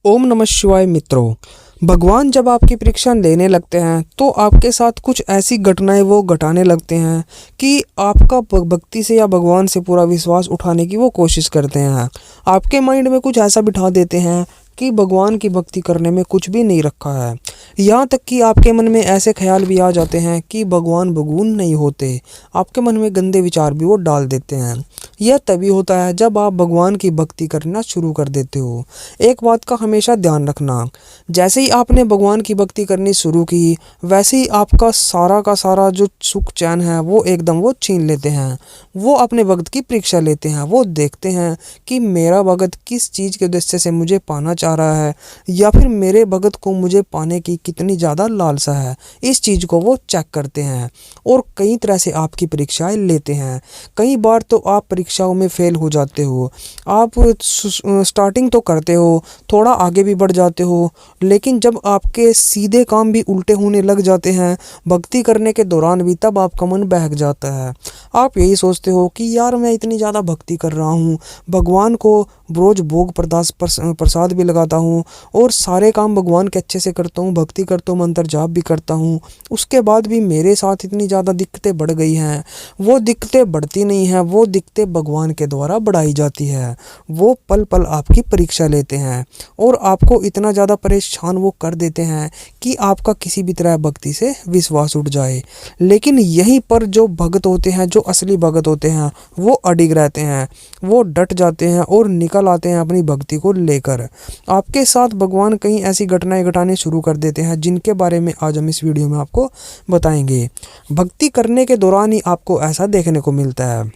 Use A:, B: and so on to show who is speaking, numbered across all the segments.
A: ओम नमः शिवाय मित्रों। भगवान जब आपकी परीक्षा लेने लगते हैं तो आपके साथ कुछ ऐसी घटनाएं वो घटाने लगते हैं कि आपका भक्ति से या भगवान से पूरा विश्वास उठाने की वो कोशिश करते हैं। आपके माइंड में कुछ ऐसा बिठा देते हैं कि भगवान की भक्ति करने में कुछ भी नहीं रखा है। यहाँ तक कि आपके मन में ऐसे ख्याल भी आ जाते हैं कि भगवान भगवान नहीं होते। आपके मन में गंदे विचार भी वो डाल देते हैं। यह तभी होता है जब आप भगवान की भक्ति करना शुरू कर देते हो। एक बात का हमेशा ध्यान रखना, जैसे ही आपने भगवान की भक्ति करनी शुरू की वैसे ही आपका सारा का सारा जो सुख चैन है वो एकदम वो छीन लेते हैं। वो अपने भक्त की परीक्षा लेते हैं। वो देखते हैं कि मेरा भगत किस चीज़ के उद्देश्य से मुझे पाना चाह रहा है या फिर मेरे भगत को मुझे पाने की कितनी ज़्यादा लालसा है। इस चीज़ को वो चेक करते हैं और कई तरह से आपकी परीक्षाएं लेते हैं। कई बार तो आप परीक्षाओं में फेल हो जाते हो। आप स्टार्टिंग तो करते हो, थोड़ा आगे भी बढ़ जाते हो, लेकिन जब आपके सीधे काम भी उल्टे होने लग जाते हैं भक्ति करने के दौरान भी, तब आपका मन बहक जाता है। आप यही सोचते हो कि यार मैं इतनी ज़्यादा भक्ति कर रहा हूँ, भगवान को रोज भोग प्रसाद भी लगाता हूँ और सारे काम भगवान के अच्छे से करता हूँ, भक्ति करता हूँ, मंत्र जाप भी करता हूँ, उसके बाद भी मेरे साथ इतनी ज़्यादा दिक्कतें बढ़ गई हैं। वो दिक्कतें बढ़ती नहीं हैं, वो दिक्कतें भगवान के द्वारा बढ़ाई जाती है। वो पल पल आपकी परीक्षा लेते हैं और आपको इतना ज़्यादा परेशान वो कर देते हैं कि आपका किसी भी तरह भक्ति से विश्वास उठ जाए। लेकिन यहीं पर जो भगत होते हैं, जो असली भगत होते हैं, वो अडिग रहते हैं, वो डट जाते हैं और निकल आते हैं अपनी भक्ति को लेकर। आपके साथ भगवान कई ऐसी घटनाएं घटाने शुरू कर देते हैं जिनके बारे में आज हम इस वीडियो में आपको बताएंगे। भक्ति करने के दौरान ही आपको ऐसा देखने को मिलता है।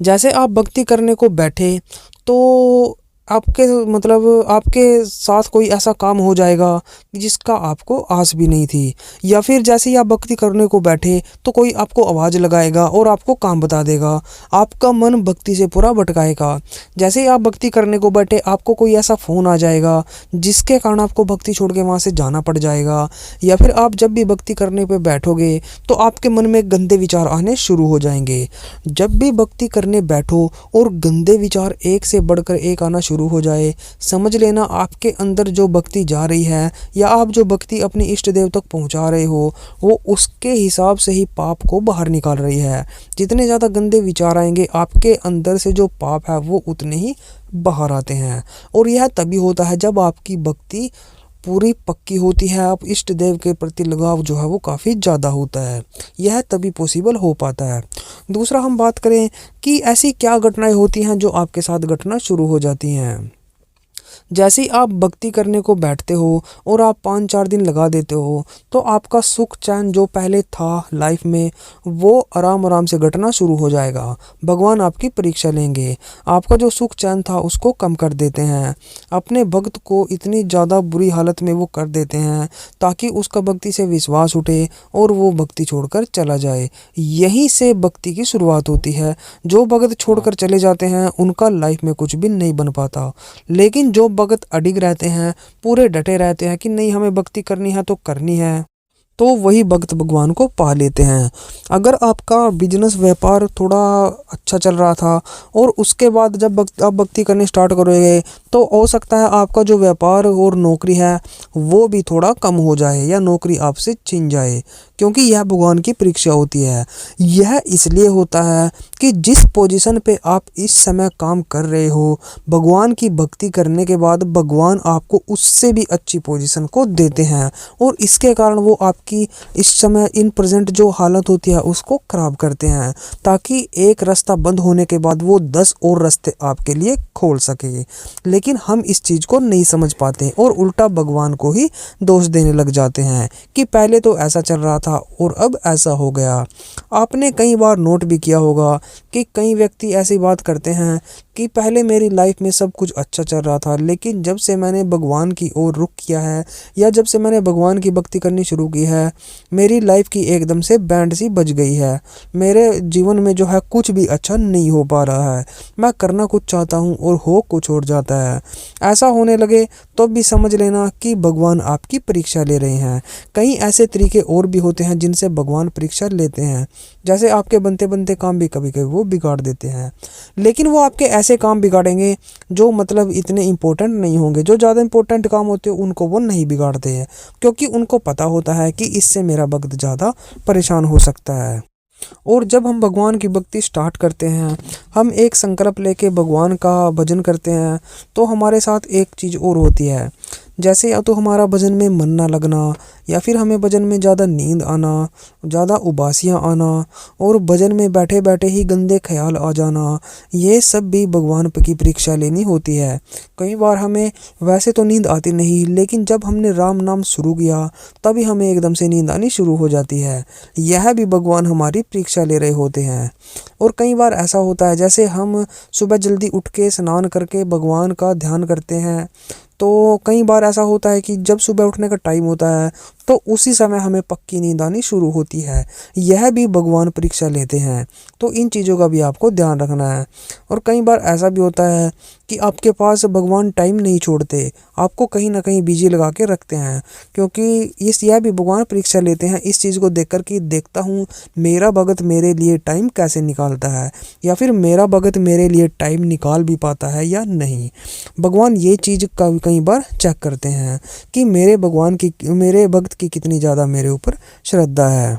A: जैसे आप भक्ति करने को बैठे तो आपके साथ कोई ऐसा काम हो जाएगा जिसका आपको आस भी नहीं थी, या फिर जैसे ही आप भक्ति करने को बैठे तो कोई आपको आवाज़ लगाएगा और आपको काम बता देगा। आपका मन भक्ति से पूरा भटकाएगा। जैसे ही आप भक्ति करने को बैठे आपको कोई ऐसा फ़ोन आ जाएगा जिसके कारण आपको भक्ति छोड़ के वहाँ से जाना पड़ जाएगा। या फिर आप जब भी भक्ति करने पर बैठोगे तो आपके मन में गंदे विचार आने शुरू हो जाएंगे। जब भी भक्ति करने बैठो और गंदे विचार एक से बढ़कर एक आना शुरू हो जाए, समझ लेना आपके अंदर जो भक्ति जा रही है या आप जो भक्ति अपने इष्ट देव तक पहुंचा रहे हो वो उसके हिसाब से ही पाप को बाहर निकाल रही है। जितने ज़्यादा गंदे विचार आएंगे आपके अंदर से जो पाप है वो उतने ही बाहर आते हैं। और यह तभी होता है जब आपकी भक्ति पूरी पक्की होती है, आप इष्ट देव के प्रति लगाव जो है वो काफ़ी ज़्यादा होता है। यह तभी पॉसिबल हो पाता है। दूसरा हम बात करें कि ऐसी क्या घटनाएं होती हैं जो आपके साथ घटना शुरू हो जाती हैं। जैसे ही आप भक्ति करने को बैठते हो और आप 5-4 दिन लगा देते हो तो आपका सुख चैन जो पहले था लाइफ में वो आराम आराम से घटना शुरू हो जाएगा। भगवान आपकी परीक्षा लेंगे, आपका जो सुख चैन था उसको कम कर देते हैं। अपने भक्त को इतनी ज़्यादा बुरी हालत में वो कर देते हैं ताकि उसका भक्ति से विश्वास उठे और वो भक्ति छोड़कर चला जाए। यहीं से भक्ति की शुरुआत होती है। जो भक्त छोड़कर चले जाते हैं उनका लाइफ में कुछ भी नहीं बन पाता, लेकिन जो भगत अडिग रहते हैं, पूरे डटे रहते हैं कि नहीं हमें भक्ति करनी है तो करनी है, तो वही भक्त भगवान को पा लेते हैं। अगर आपका बिजनेस व्यापार थोड़ा अच्छा चल रहा था और उसके बाद जब आप भक्ति करनी स्टार्ट करोगे तो हो सकता है आपका जो व्यापार और नौकरी है वो भी थोड़ा कम हो जाए या नौकरी आपसे छिन जाए, क्योंकि यह भगवान की परीक्षा होती है। यह इसलिए होता है कि जिस पोजीशन पे आप इस समय काम कर रहे हो, भगवान की भक्ति करने के बाद भगवान आपको उससे भी अच्छी पोजीशन को देते हैं और इसके कारण वो आपकी इस समय इन प्रेजेंट जो हालत होती है उसको खराब करते हैं, ताकि एक रास्ता बंद होने के बाद वो 10 और रास्ते आपके लिए खोल सके। लेकिन हम इस चीज़ को नहीं समझ पाते और उल्टा भगवान को ही दोष देने लग जाते हैं कि पहले तो ऐसा चल रहा था और अब ऐसा हो गया। आपने कई बार नोट भी किया होगा कि कई व्यक्ति ऐसी बात करते हैं कि पहले मेरी लाइफ में सब कुछ अच्छा चल रहा था, लेकिन जब से मैंने भगवान की ओर रुख किया है या जब से मैंने भगवान की भक्ति करनी शुरू की है मेरी लाइफ की एकदम से बैंड सी बज गई है। मेरे जीवन में जो है कुछ भी अच्छा नहीं हो पा रहा है। मैं करना कुछ चाहता हूँ और हो कुछ और जाता है। ऐसा होने लगे तो भी समझ लेना कि भगवान आपकी परीक्षा ले रहे हैं। कई ऐसे तरीके और भी होते हैं जिनसे भगवान परीक्षा लेते हैं। जैसे आपके बनते बनते काम भी कभी कभी वो बिगाड़ देते हैं, लेकिन वो आपके ऐसे काम बिगाड़ेंगे जो मतलब इतने इम्पोर्टेंट नहीं होंगे। जो ज़्यादा इम्पोर्टेंट काम होते हैं उनको वो नहीं बिगाड़ते हैं, क्योंकि उनको पता होता है कि इससे मेरा वक्त ज़्यादा परेशान हो सकता है। और जब हम भगवान की भक्ति स्टार्ट करते हैं, हम एक संकल्प लेके भगवान का भजन करते हैं, तो हमारे साथ एक चीज़ और होती है। जैसे या तो हमारा भजन में मन ना लगना, या फिर हमें भजन में ज़्यादा नींद आना, ज़्यादा उबासियाँ आना, और भजन में बैठे बैठे ही गंदे ख्याल आ जाना, ये सब भी भगवान की परीक्षा लेनी होती है। कई बार हमें वैसे तो नींद आती नहीं, लेकिन जब हमने राम नाम शुरू किया तभी हमें एकदम से नींद आनी शुरू हो जाती है। यह भी भगवान हमारी परीक्षा ले रहे होते हैं। और कई बार ऐसा होता है, जैसे हम सुबह जल्दी उठ के स्नान करके भगवान का ध्यान करते हैं, तो कई बार ऐसा होता है कि जब सुबह उठने का टाइम होता है तो उसी समय हमें पक्की नींद आनी शुरू होती है। यह भी भगवान परीक्षा लेते हैं, तो इन चीज़ों का भी आपको ध्यान रखना है। और कई बार ऐसा भी होता है कि आपके पास भगवान टाइम नहीं छोड़ते, आपको कहीं ना कहीं बिजी लगा के रखते हैं, क्योंकि यह भी भगवान परीक्षा लेते हैं इस चीज़ को देखकर कि देखता हूँ मेरा भगत मेरे लिए टाइम कैसे निकालता है, या फिर मेरा भगत मेरे लिए टाइम निकाल भी पाता है या नहीं। भगवान ये चीज़ कई बार चेक करते हैं कि मेरे भक्त की कितनी ज़्यादा मेरे ऊपर श्रद्धा है।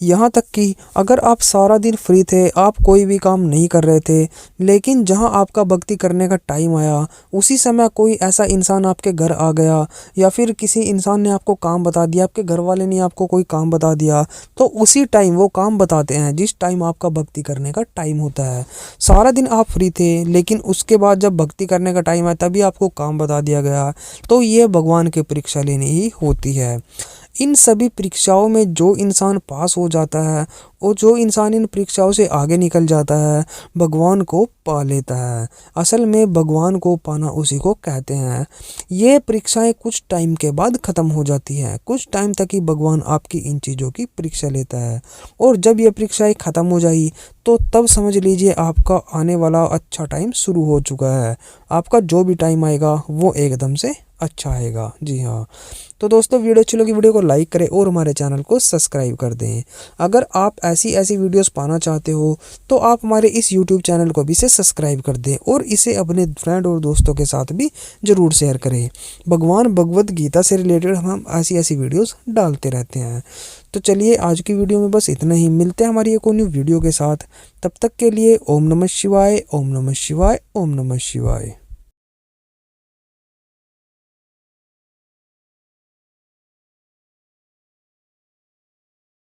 A: यहाँ तक कि अगर आप सारा दिन फ्री थे, आप कोई भी काम नहीं कर रहे थे, लेकिन जहाँ आपका भक्ति करने का टाइम आया, उसी समय कोई ऐसा इंसान आपके घर आ गया, या फिर किसी इंसान ने आपको काम बता दिया, आपके घर वाले ने आपको कोई काम बता दिया, तो उसी टाइम वो काम बताते हैं जिस टाइम आपका भक्ति करने का टाइम होता है। सारा दिन आप फ्री थे, लेकिन उसके बाद जब भक्ति करने का टाइम आया तभी आपको काम बता दिया गया, तो ये भगवान की परीक्षा लेनी ही होती है। इन सभी परीक्षाओं में जो इंसान पास हो जाता है और जो इंसान इन परीक्षाओं से आगे निकल जाता है, भगवान को पा लेता है। असल में भगवान को पाना उसी को कहते हैं। ये परीक्षाएं कुछ टाइम के बाद ख़त्म हो जाती हैं, कुछ टाइम तक ही भगवान आपकी इन चीज़ों की परीक्षा लेता है। और जब ये परीक्षाएं ख़त्म हो जाई तो तब समझ लीजिए आपका आने वाला अच्छा टाइम शुरू हो चुका है। आपका जो भी टाइम आएगा वो एकदम से अच्छा आएगा। जी हाँ, तो दोस्तों वीडियो अच्छी लगी वीडियो को लाइक करें और हमारे चैनल को सब्सक्राइब कर दें। अगर आप ऐसी वीडियोस पाना चाहते हो तो आप हमारे इस यूट्यूब चैनल को भी से सब्सक्राइब कर दें और इसे अपने फ्रेंड और दोस्तों के साथ भी ज़रूर शेयर करें। भगवान भगवत गीता से रिलेटेड हम ऐसी वीडियोस डालते रहते हैं। तो चलिए आज की वीडियो में बस इतना ही, मिलते हैं हमारी एक और न्यू वीडियो के साथ। तब तक के लिए ओम नमः शिवाय, ओम नमः शिवाय, ओम नमः शिवाय।